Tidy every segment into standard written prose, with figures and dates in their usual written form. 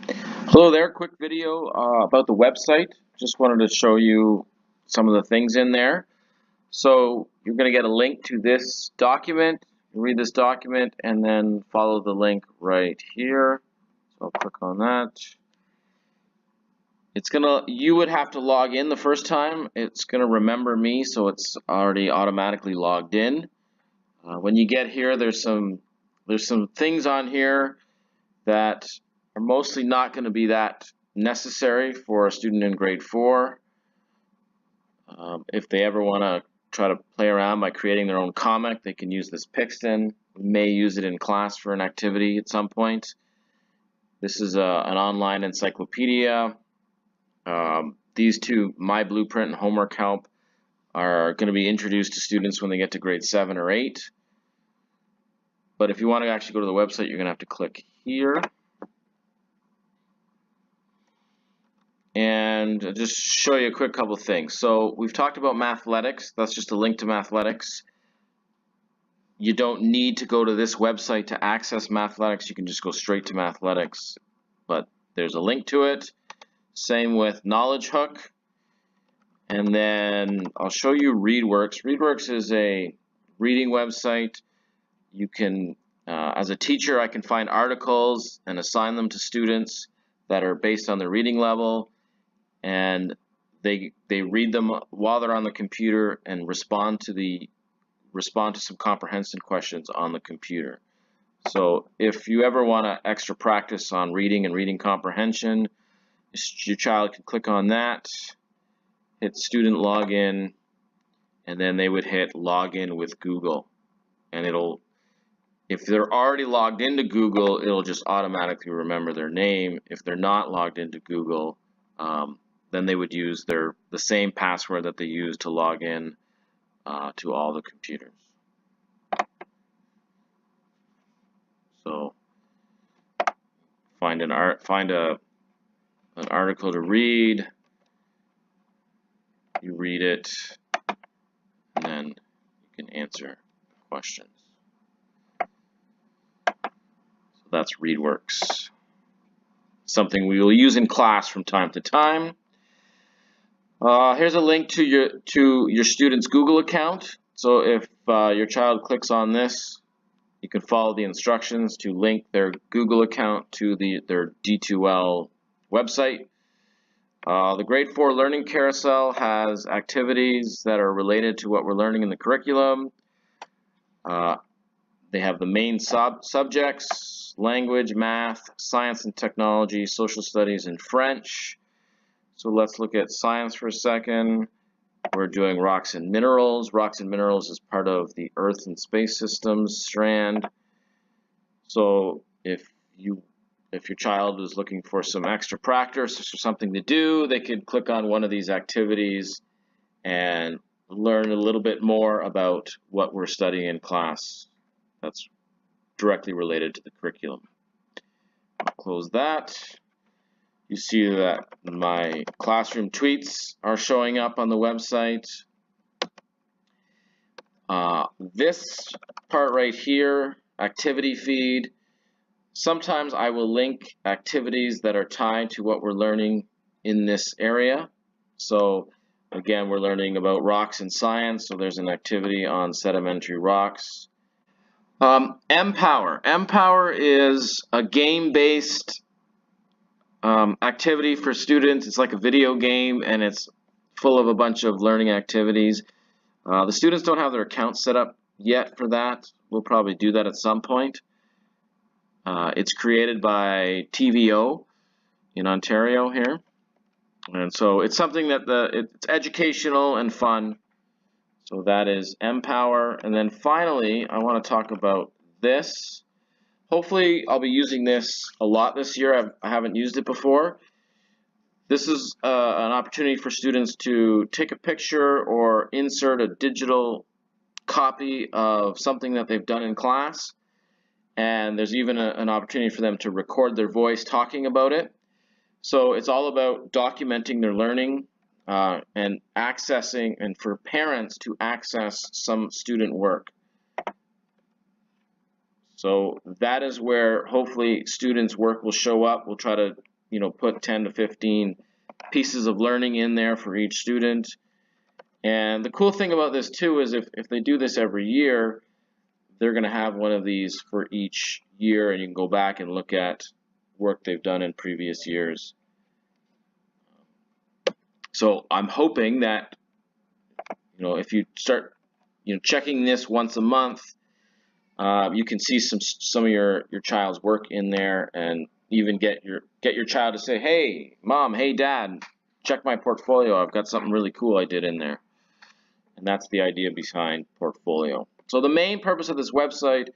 Hello there, quick video about the website. Just wanted to show you some of the things in there. So you're going to get a link to this document. Read this document and then follow the link right here. So I'll click on that. You would have to log in the first time. It's gonna remember me, so it's already automatically logged in. When you get here, there's some things on here that are mostly not going to be that necessary for a student in grade 4. If they ever want to try to play around by creating their own comic, they can use this Pixton. We may use it in class for an activity at some point. This is an online encyclopedia. These two, My Blueprint and Homework Help, are going to be introduced to students when they get to grade 7 or 8. But if you want to actually go to the website, you're going to have to click here. And I'll just show you a quick couple of things. So we've talked about Mathletics. That's just a link to Mathletics. You don't need to go to this website to access Mathletics. You can just go straight to Mathletics. But there's a link to it. Same with Knowledge Hook. And then I'll show you ReadWorks. ReadWorks is a reading website. You can, as a teacher, I can find articles and assign them to students that are based on their reading level, and they read them while they're on the computer and respond to some comprehension questions on the computer. So if you ever want extra practice on reading and reading comprehension, your child can click on that, hit student login, and then they would hit login with Google, and if they're already logged into Google, it'll just automatically remember their name. If they're not logged into Google, then they would use the same password that they use to log in to all the computers. So find an article to read. You read it, and then you can answer questions. That's ReadWorks. Something we will use in class from time to time. Here's a link to your student's Google account. So if your child clicks on this, you can follow the instructions to link their Google account to their D2L website. The Grade 4 Learning Carousel has activities that are related to what we're learning in the curriculum. They have the main subjects: language, math, science and technology, social studies, and French. So let's look at science for a second. We're doing rocks and minerals. Rocks and minerals is part of the Earth and Space Systems strand. So if your child is looking for some extra practice or something to do, they could click on one of these activities and learn a little bit more about what we're studying in class. That's directly related to the curriculum. I'll close that. You see that my classroom tweets are showing up on the website. This part right here, activity feed, sometimes I will link activities that are tied to what we're learning in this area. So again, we're learning about rocks and science, so there's an activity on sedimentary rocks. Empower. Empower is a game-based activity for students. It's like a video game, and it's full of a bunch of learning activities. The students don't have their account set up yet for that. We'll probably do that at some point. It's created by TVO in Ontario here, and so it's something that it's educational and fun. So that is Empower. And then finally, I want to talk about this. Hopefully, I'll be using this a lot this year. I haven't used it before. This is an opportunity for students to take a picture or insert a digital copy of something that they've done in class. And there's even an opportunity for them to record their voice talking about it. So it's all about documenting their learning and accessing, and for parents to access some student work. So that is where hopefully students' work will show up. We'll try to put 10 to 15 pieces of learning in there for each student. And the cool thing about this too is if they do this every year, they're going to have one of these for each year, and you can go back and look at work they've done in previous years. So I'm hoping that if you start checking this once a month, you can see some of your child's work in there, and even get your child to say, "Hey, Mom, hey, Dad, check my portfolio. I've got something really cool I did in there." And that's the idea behind Portfolio. So the main purpose of this website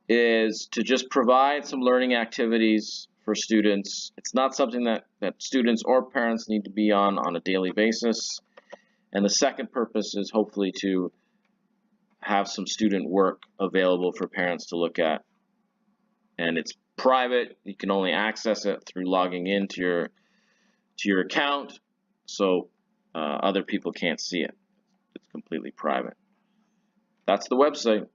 is to just provide some learning activities for students. It's not something that students or parents need to be on a daily basis. And the second purpose is hopefully to have some student work available for parents to look at. And it's private. You can only access it through logging into your account, so other people can't see it. It's completely private. That's the website.